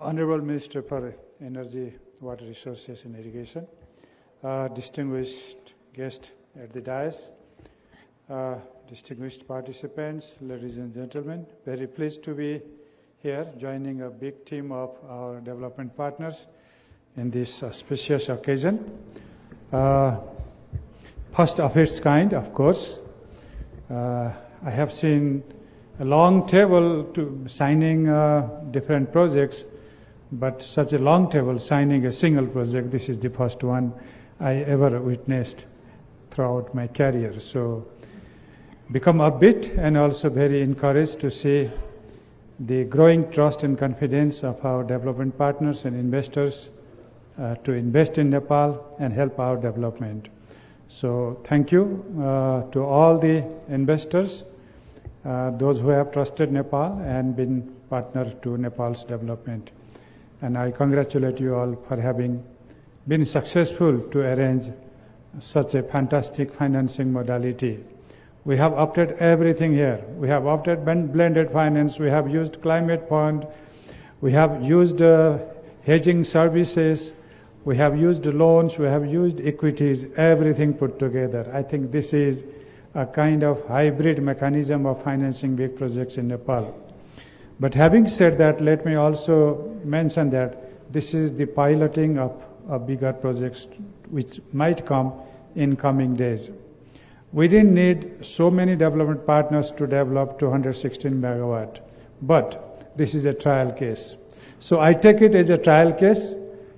Honorable Minister for Energy, Water Resources and Irrigation, distinguished guests at the dais, distinguished participants, ladies and gentlemen, very pleased to be here joining a big team of our development partners in this auspicious occasion. First of its kind, of course. I have seen a long table to signing different projects, but such a long table signing a single project, this is the first one I ever witnessed throughout my career. So become upbeat and also very encouraged to see the growing trust and confidence of our development partners and investors to invest in Nepal and help our development. So thank you to all the investors, those who have trusted Nepal and been partner to Nepal's development. And I congratulate you all for having been successful to arrange such a fantastic financing modality. We have opted everything here. We have opted blended finance, we have used climate fund, we have used hedging services, we have used loans, we have used equities, everything put together. I think this is a kind of hybrid mechanism of financing big projects in Nepal. But having said that, let me also mention that this is the piloting of bigger projects which might come in coming days. We didn't need so many development partners to develop 216 megawatt, but this is a trial case. So I take it as a trial case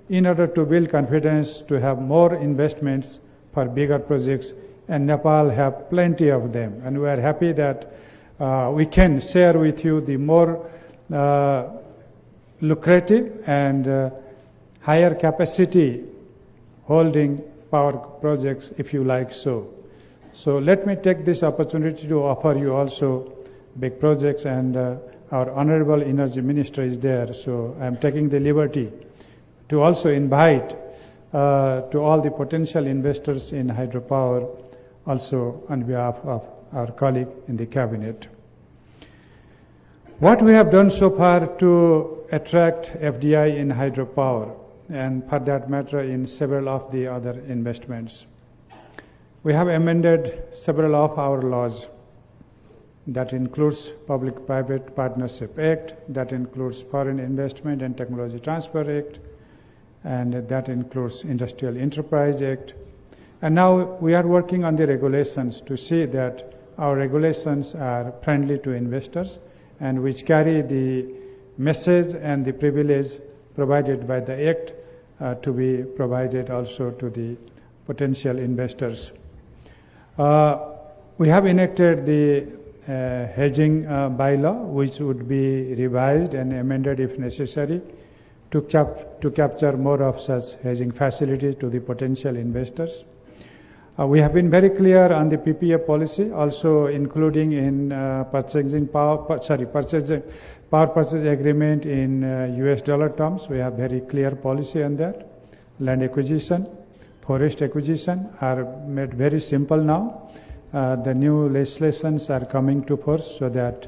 in order to build confidence to have more investments for bigger projects, and Nepal have plenty of them. And we are happy that we can share with you the more lucrative and higher capacity holding power projects, if you like so. So let me take this opportunity to offer you also big projects, and our Honorable Energy Minister is there, so I'm taking the liberty to also invite to all the potential investors in hydropower, also on behalf of our colleague in the cabinet. What we have done so far to attract FDI in hydropower, and for that matter in several of the other investments. We have amended several of our laws. That includes Public-Private Partnership Act, that includes Foreign Investment and Technology Transfer Act, and that includes Industrial Enterprise Act. And now we are working on the regulations to see that our regulations are friendly to investors and which carry the message and the privilege provided by the Act to be provided also to the potential investors. We have enacted the hedging bylaw, which would be revised and amended if necessary to capture more of such hedging facilities to the potential investors. We have been very clear on the PPA policy, also including in power purchase agreement in US dollar terms. We have very clear policy on that. Land acquisition, forest acquisition are made very simple now. The new legislations are coming to force so that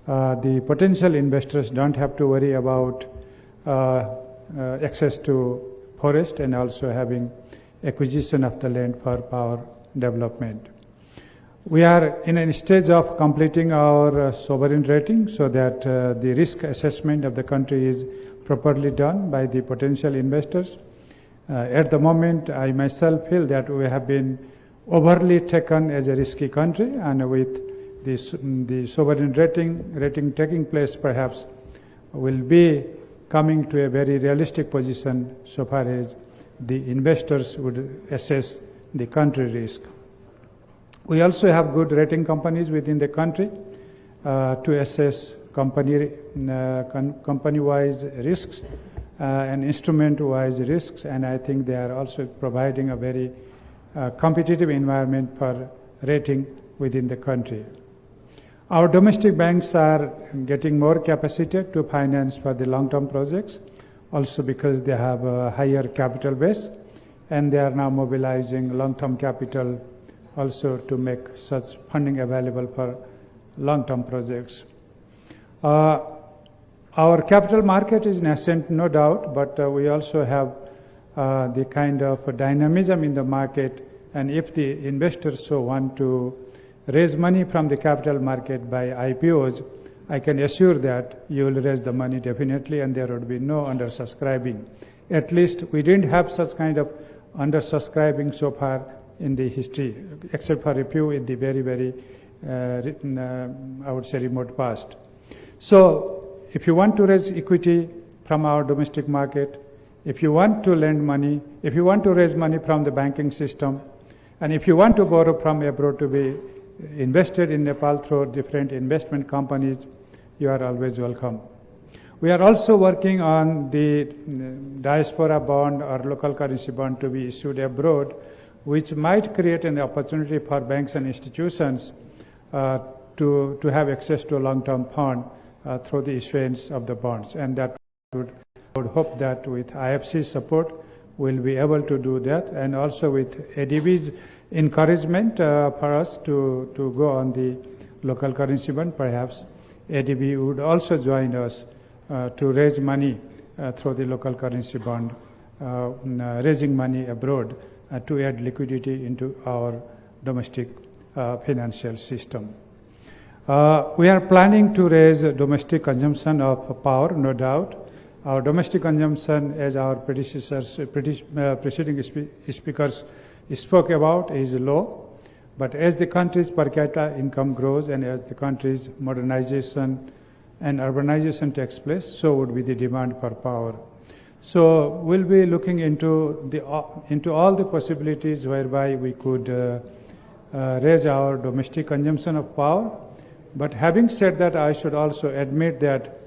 the potential investors don't have to worry about access to forest and also having acquisition of the land for power development. We are in a stage of completing our sovereign rating so that the risk assessment of the country is properly done by the potential investors. At the moment, I myself feel that we have been overly taken as a risky country, and with the sovereign rating taking place, perhaps will be coming to a very realistic position so far as the investors would assess the country risk. We also have good rating companies within the country to assess company-wise risks and instrument-wise risks, and I think they are also providing a very competitive environment for rating within the country. Our domestic banks are getting more capacity to finance for the long-term projects, also because they have a higher capital base, and they are now mobilizing long-term capital also to make such funding available for long-term projects. Our capital market is nascent, no doubt, but we also have the kind of dynamism in the market, and if the investors so want to raise money from the capital market by IPOs, I can assure that you will raise the money definitely, and there would be no undersubscribing. At least we didn't have such kind of undersubscribing so far in the history, except for a few in the very, very, I would say, remote past. So, if you want to raise equity from our domestic market, if you want to lend money, if you want to raise money from the banking system, and if you want to borrow from abroad to be invested in Nepal through different investment companies, you are always welcome. We are also working on the diaspora bond or local currency bond to be issued abroad, which might create an opportunity for banks and institutions to have access to a long-term fund through the issuance of the bonds. And that I would hope that with IFC's support, we'll be able to do that, and also with ADB's encouragement for us to go on the local currency bond. Perhaps ADB would also join us to raise money through the local currency bond, raising money abroad to add liquidity into our domestic financial system. We are planning to raise domestic consumption of power, no doubt. Our domestic consumption, as our preceding speakers spoke about, is low. But as the country's per capita income grows and as the country's modernization and urbanization takes place, so would be the demand for power. So we'll be looking into all the possibilities whereby we could raise our domestic consumption of power. But having said that, I should also admit that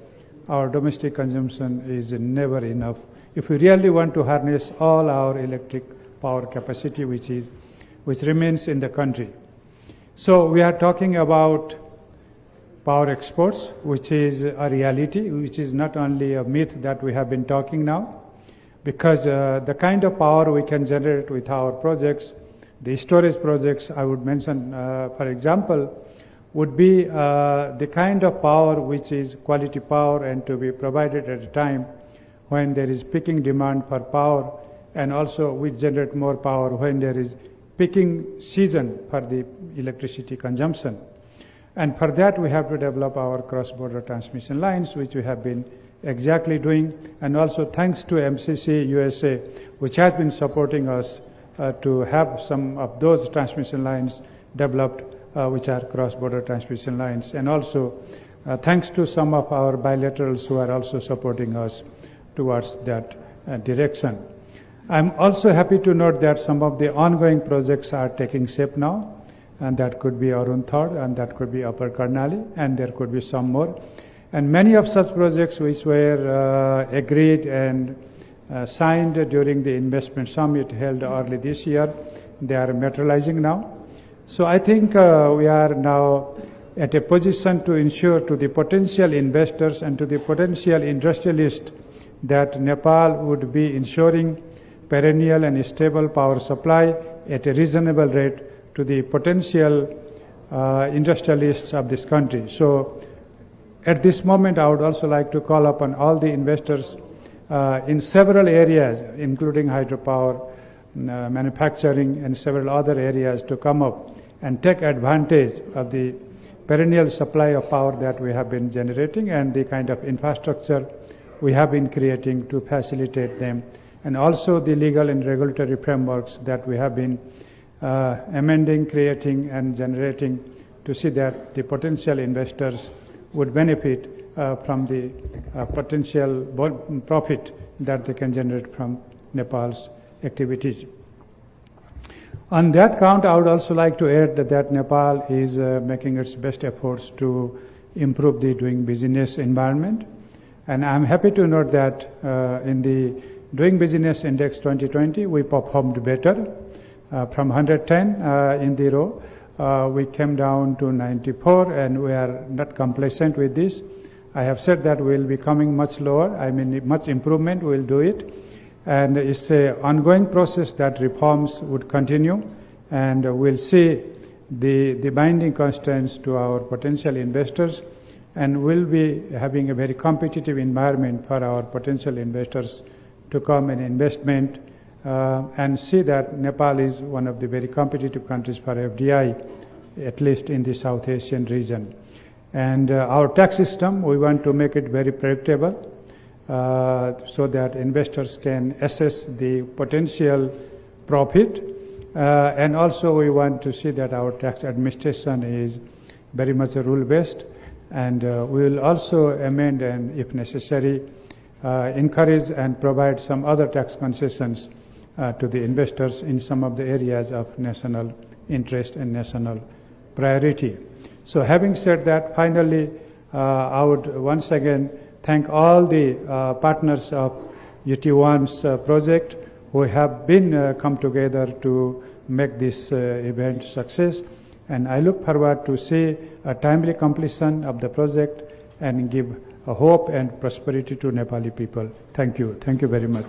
our domestic consumption is never enough. If we really want to harness all our electric power capacity which remains in the country. So we are talking about power exports, which is a reality, which is not only a myth that we have been talking now, because the kind of power we can generate with our projects, the storage projects I would mention, for example, would be the kind of power which is quality power and to be provided at a time when there is peaking demand for power, and also we generate more power when there is peaking season for the electricity consumption. And for that we have to develop our cross-border transmission lines, which we have been exactly doing, and also thanks to MCC USA, which has been supporting us to have some of those transmission lines developed, which are cross-border transmission lines, and also thanks to some of our bilaterals who are also supporting us towards that direction. I'm also happy to note that some of the ongoing projects are taking shape now, and that could be Arun Third, and that could be Upper Karnali, and there could be some more. And many of such projects which were agreed and signed during the investment summit held early this year, they are materializing now. So I think we are now at a position to ensure to the potential investors and to the potential industrialists that Nepal would be ensuring perennial and stable power supply at a reasonable rate to the potential industrialists of this country. So at this moment, I would also like to call upon all the investors in several areas, including hydropower, manufacturing, and several other areas, to come up and take advantage of the perennial supply of power that we have been generating and the kind of infrastructure we have been creating to facilitate them, and also the legal and regulatory frameworks that we have been amending, creating, and generating to see that the potential investors would benefit from the potential profit that they can generate from Nepal's activities. On that count, I would also like to add that Nepal is making its best efforts to improve the doing business environment. And I'm happy to note that in the Doing Business Index 2020, we performed better. From 110 in the row, we came down to 94, and we are not complacent with this. I have said that we'll be coming much lower. I mean, much improvement, we'll do it. And it's an ongoing process that reforms would continue, and we'll see the binding constraints to our potential investors and will be having a very competitive environment for our potential investors to come and investment and see that Nepal is one of the very competitive countries for FDI, at least in the South Asian region. And our tax system, we want to make it very predictable so that investors can assess the potential profit. And also we want to see that our tax administration is very much rule-based. And we will also amend and, if necessary, encourage and provide some other tax concessions to the investors in some of the areas of national interest and national priority. So having said that, finally, I would once again thank all the partners of UT1's project who have been come together to make this event success. And I look forward to see a timely completion of the project and give a hope and prosperity to Nepali people. Thank you. Thank you very much.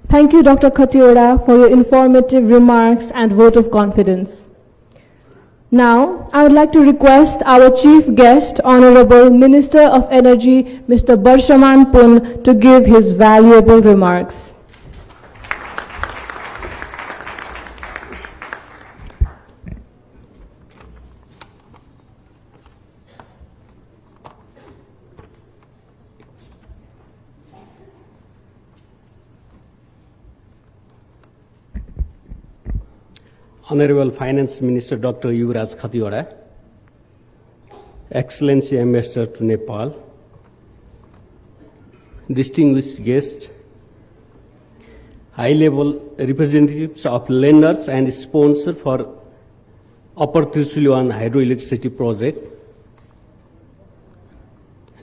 Thank you, Dr. Khatiwada, for your informative remarks and vote of confidence. Now, I would like to request our chief guest, Honorable Minister of Energy, Mr. Barshaman Pun, to give his valuable remarks. Honorable Finance Minister Dr. Yuvraj Khatiwada, Excellency Ambassador to Nepal, distinguished guests, high-level representatives of lenders and sponsors for Upper Trishuli-1 hydroelectricity project,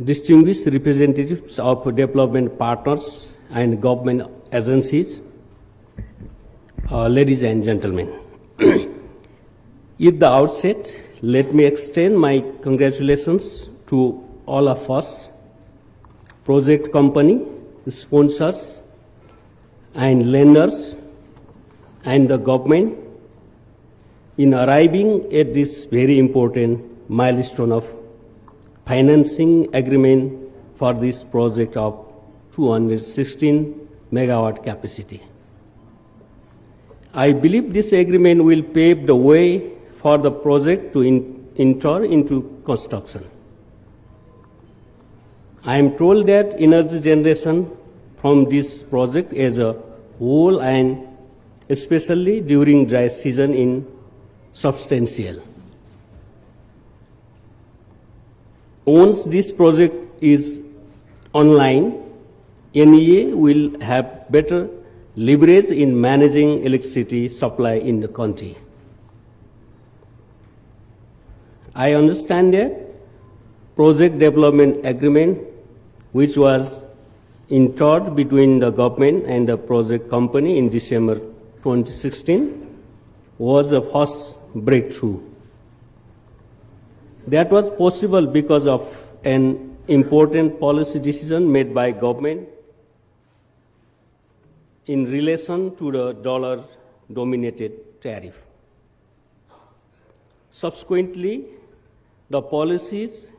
distinguished representatives of development partners and government agencies, ladies and gentlemen. At the outset, let me extend my congratulations to all of us, project company, sponsors, and lenders, and the government in arriving at this very important milestone of financing agreement for this project of 216 megawatt capacity. I believe this agreement will pave the way for the project to enter into construction. I am told that energy generation from this project as a whole and especially during dry season is substantial. Once this project is online, NEA will have better leverage in managing electricity supply in the country. I understand that project development agreement, which was entered between the government and the project company in December 2016, was a first breakthrough. That was possible because of an important policy decision made by government in relation to the dollar-dominated tariff. Subsequently, the policies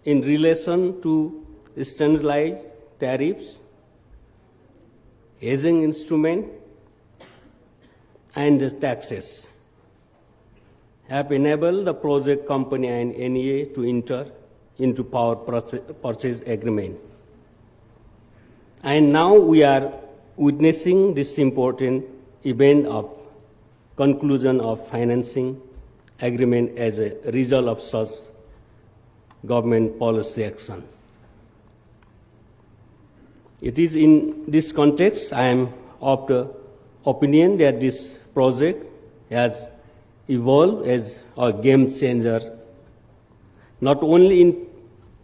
in relation to standardized tariffs, hedging instrument, and the taxes have enabled the project company and NEA to enter into power purchase agreement. And now we are witnessing this important event of conclusion of financing agreement as a result of such government policy action. It is in this context I am of the opinion that this project has evolved as a game changer, not only in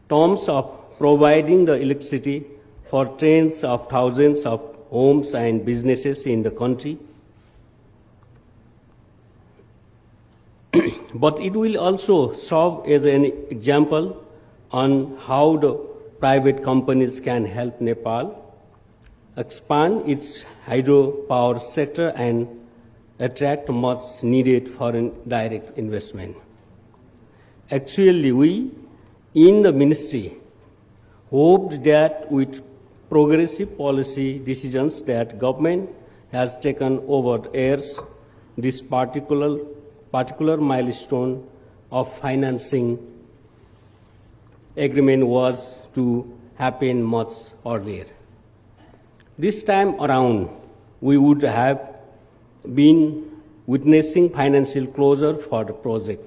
terms of providing the electricity for tens of thousands of homes and businesses in the country, but it will also serve as an example on how the private companies can help Nepal expand its hydropower sector and attract much needed foreign direct investment. Actually, we in the ministry hoped that with progressive policy decisions that government has taken over the years, this particular milestone of financing agreement was to happen much earlier. This time around, we would have been witnessing financial closure for the project.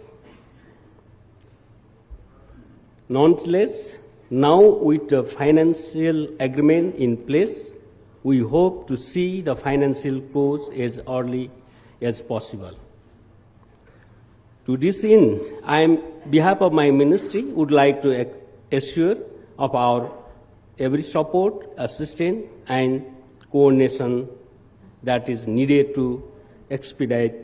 Nonetheless, now with the financial agreement in place, we hope to see the financial close as early as possible. To this end, I, on behalf of my ministry, would like to assure of our every support, assistance, and coordination that is needed to expedite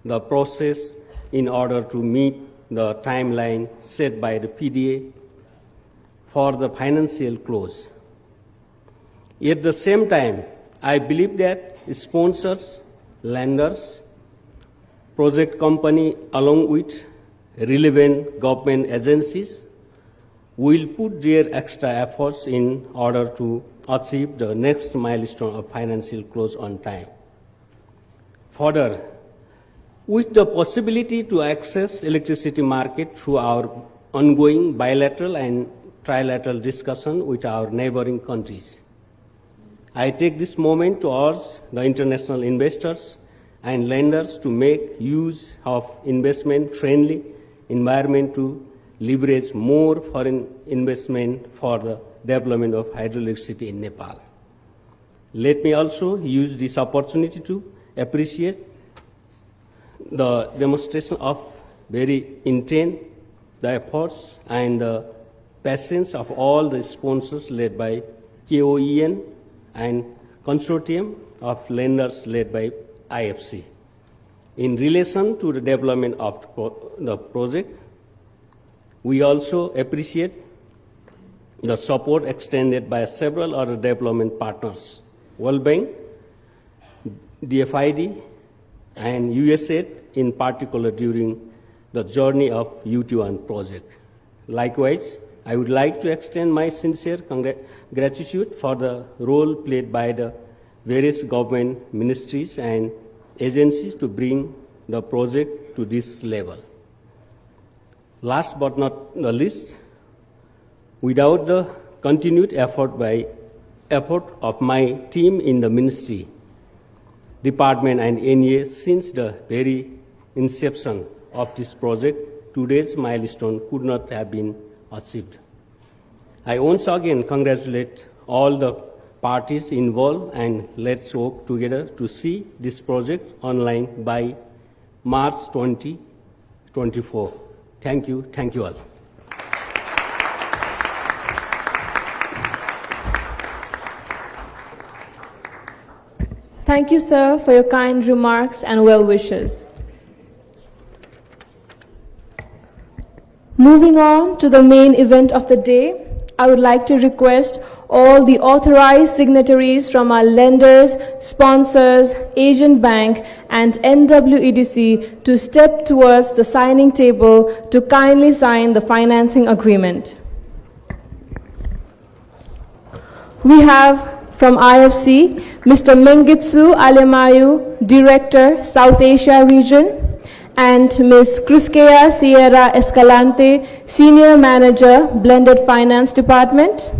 the process in order to meet the timeline set by the PDA for the financial close. At the same time, I believe that sponsors, lenders, project company, along with relevant government agencies, will put their extra efforts in order to achieve the next milestone of financial close on time. Further, with the possibility to access electricity market through our ongoing bilateral and trilateral discussion with our neighboring countries, I take this moment to urge the international investors and lenders to make use of investment-friendly environment to leverage more foreign investment for the development of hydroelectricity in Nepal. Let me also use this opportunity to appreciate the demonstration of very intent, the efforts and the patience of all the sponsors led by KOEN and consortium of lenders led by IFC. In relation to the development of the project, we also appreciate the support extended by several other development partners, World Bank, DFID, and USAID in particular during the journey of UT1 project. Likewise, I would like to extend my sincere gratitude for the role played by the various government ministries and agencies to bring the project to this level. Last but not the least, without the continued effort of my team in the ministry, department and NEA since the very inception of this project, today's milestone could not have been achieved. I once again congratulate all the parties involved and let's work together to see this project online by March 2024. Thank you all. Thank you, sir, for your kind remarks and well wishes. Moving on to the main event of the day, I would like to request all the authorized signatories from our lenders, sponsors, Asian Bank, and NWEDC to step towards the signing table to kindly sign the financing agreement. We have from IFC, Mr. Mengitsu Alemayu, Director, South Asia Region, and Ms. Crisquea Sierra Escalante, Senior Manager, Blended Finance Department.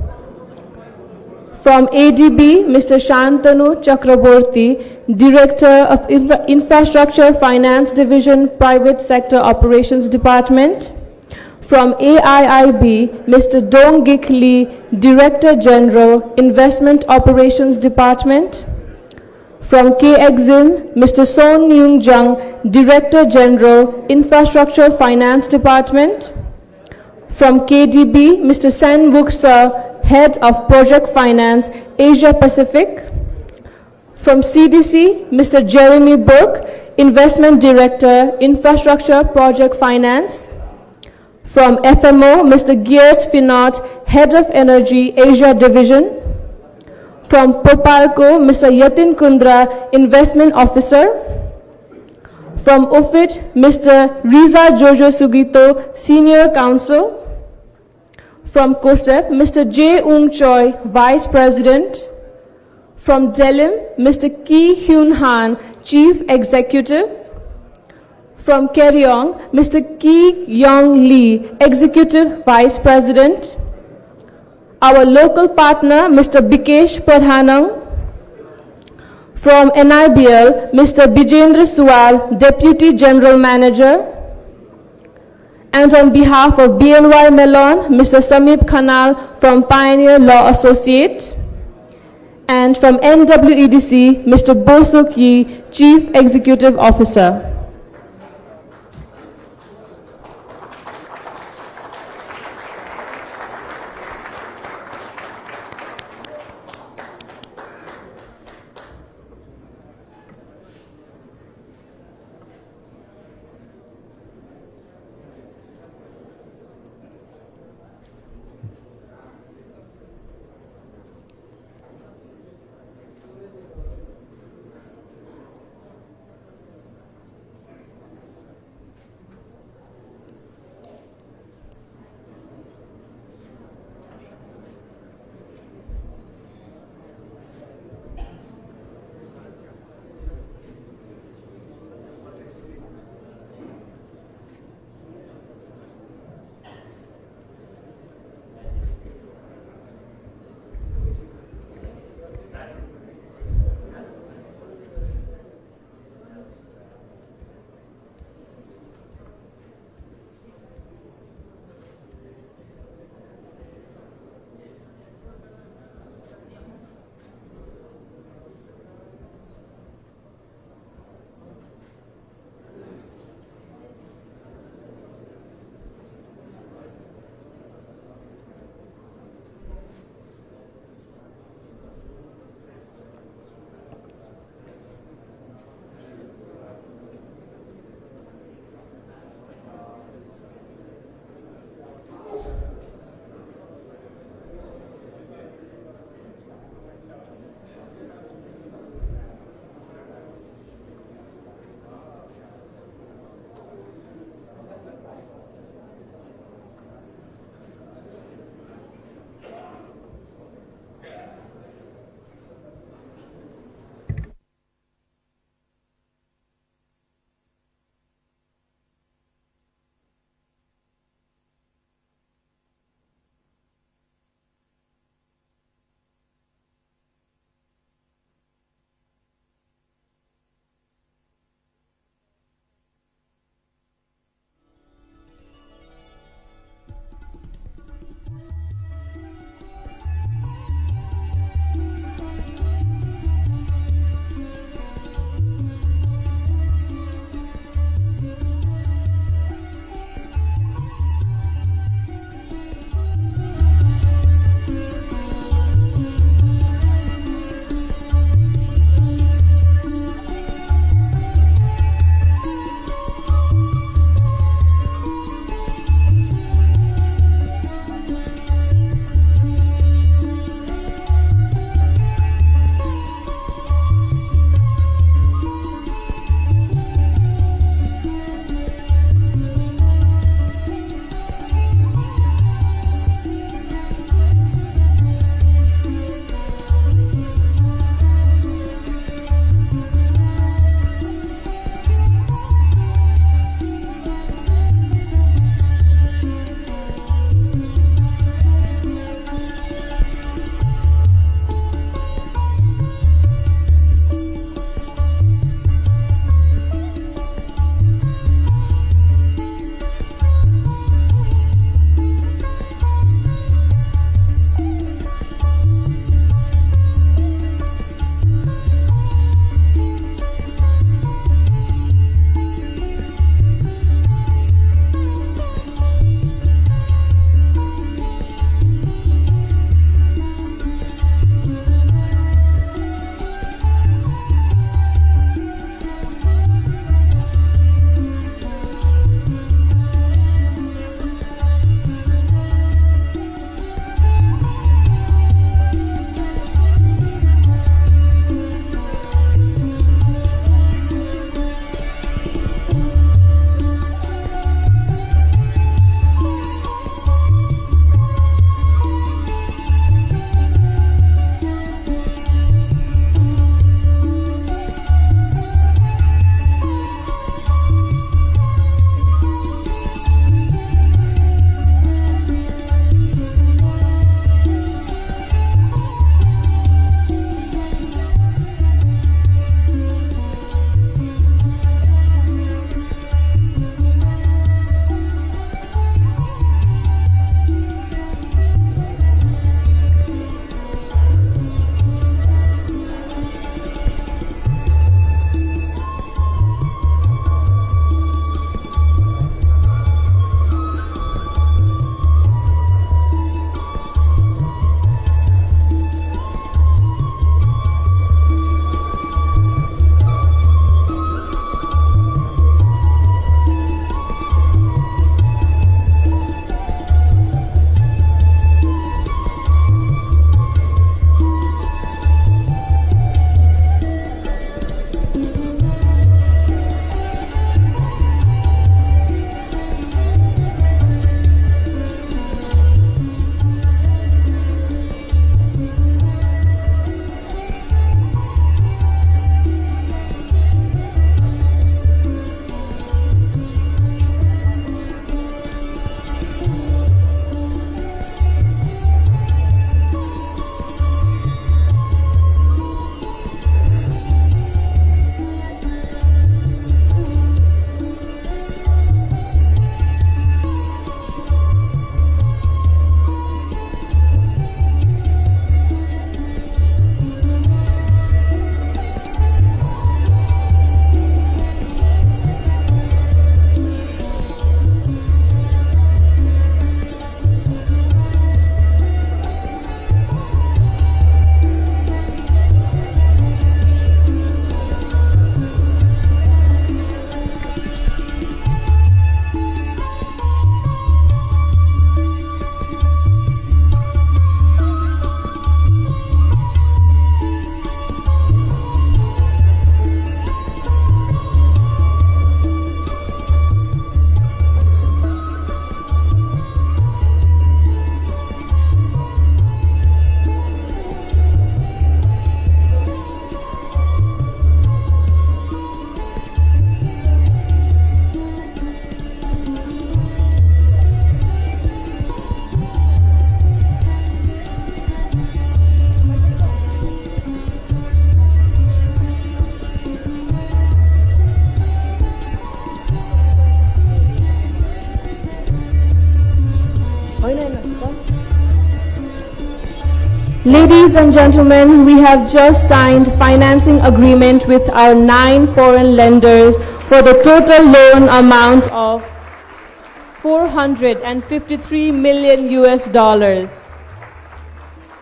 From ADB, Mr. Shantanu Chakraborty, Director of Infrastructure Finance Division, Private Sector Operations Department. From AIIB, Mr. Donggik Lee, Director General, Investment Operations Department. From KEXIM, Mr. Son Myung Jung, Director General, Infrastructure Finance Department. From KDB, Mr. Sen Buksa, Head of Project Finance, Asia Pacific. From CDC, Mr. Jeremy Burke, Investment Director, Infrastructure Project Finance. From FMO, Mr. Geert Finot, Head of Energy Asia Division. From Popalco, Mr. Yatin Kundra, Investment Officer. From UFIT, Mr. Riza Jojo Sugito, Senior Counsel. From COSEP, Mr. J. Ung Choi, Vice President. From DELIM, Mr. Ki Hyun Han, Chief Executive. From Keryong, Mr. Ki Yong Lee, Executive Vice President. Our local partner, Mr. Bikesh Pradhanang. From NIBL, Mr. Bijendra Suwal, Deputy General Manager. And on behalf of BNY Mellon, Mr. Samip Khanal from Pioneer Law Associate. And from NWEDC, Mr. Bosuk Yi, Chief Executive Officer. Ladies and gentlemen, we have just signed financing agreement with our 9 foreign lenders for the total loan amount of 453 million US dollars.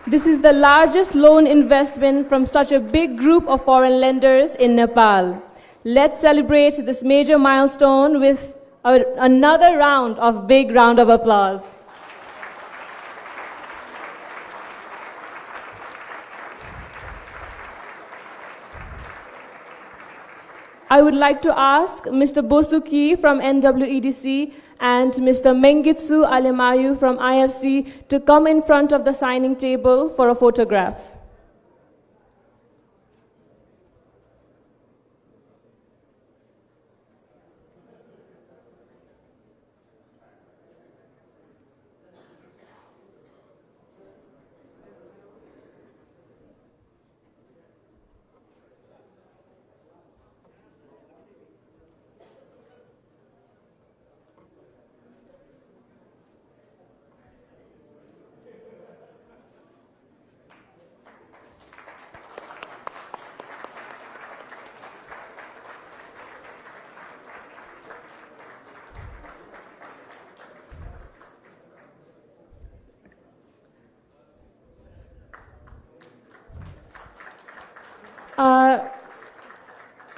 This is the largest loan investment from such a big group of foreign lenders in Nepal. Let's celebrate this major milestone with another big round of applause. I would like to ask Mr. Bosuki from NWEDC and Mr. Mengitsu Alemayu from IFC to come in front of the signing table for a photograph.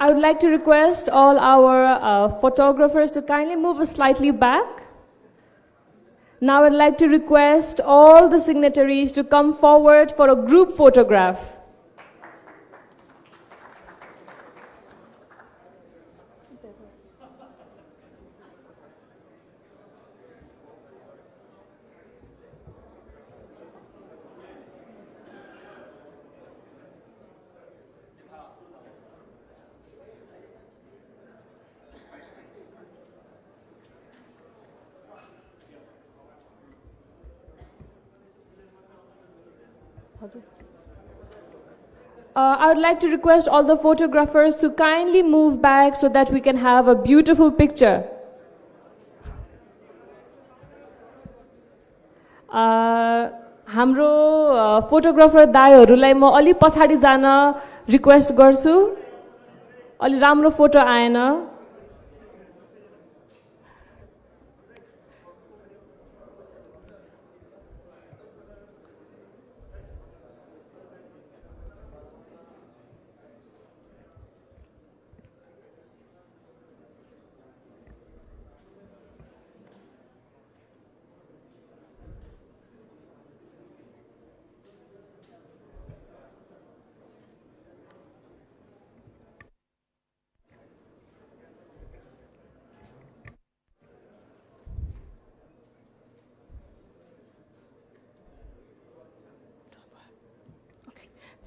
I would like to request all our photographers to kindly move slightly back. Now I'd like to request all the signatories to come forward for a group photograph. I would like to request all the photographers to kindly move back so that we can have a beautiful picture. हाम्रो photographer दाइहरूलाई म अलि पछाडि जान request गर्छु अलि राम्रो photo आएन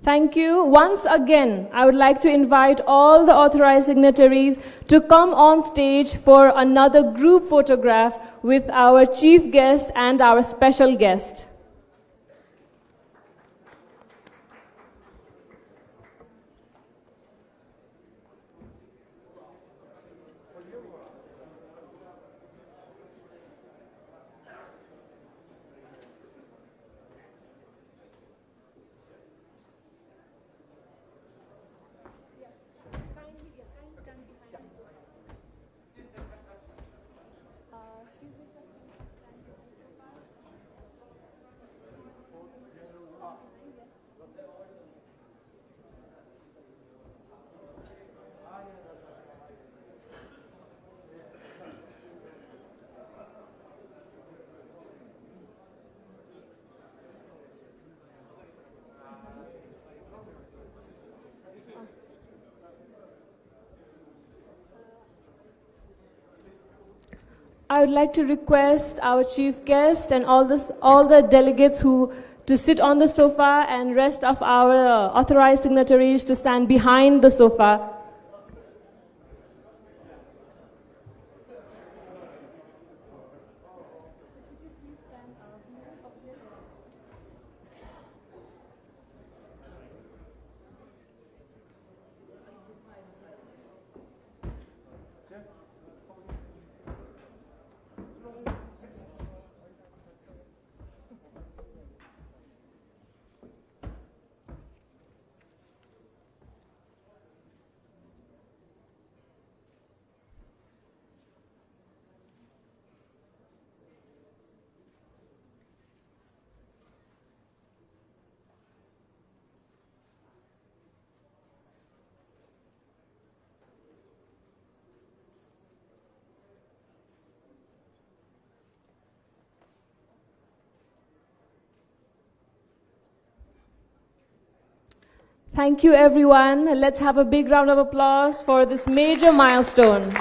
Thank you. Once again, I would like to invite all the authorized signatories to come on stage for another group photograph with our chief guest and our special guest. I would like to request our chief guest and all the delegates to sit on the sofa and rest of our authorized signatories to stand behind the sofa. Thank you, everyone. Let's have a big round of applause for this major milestone.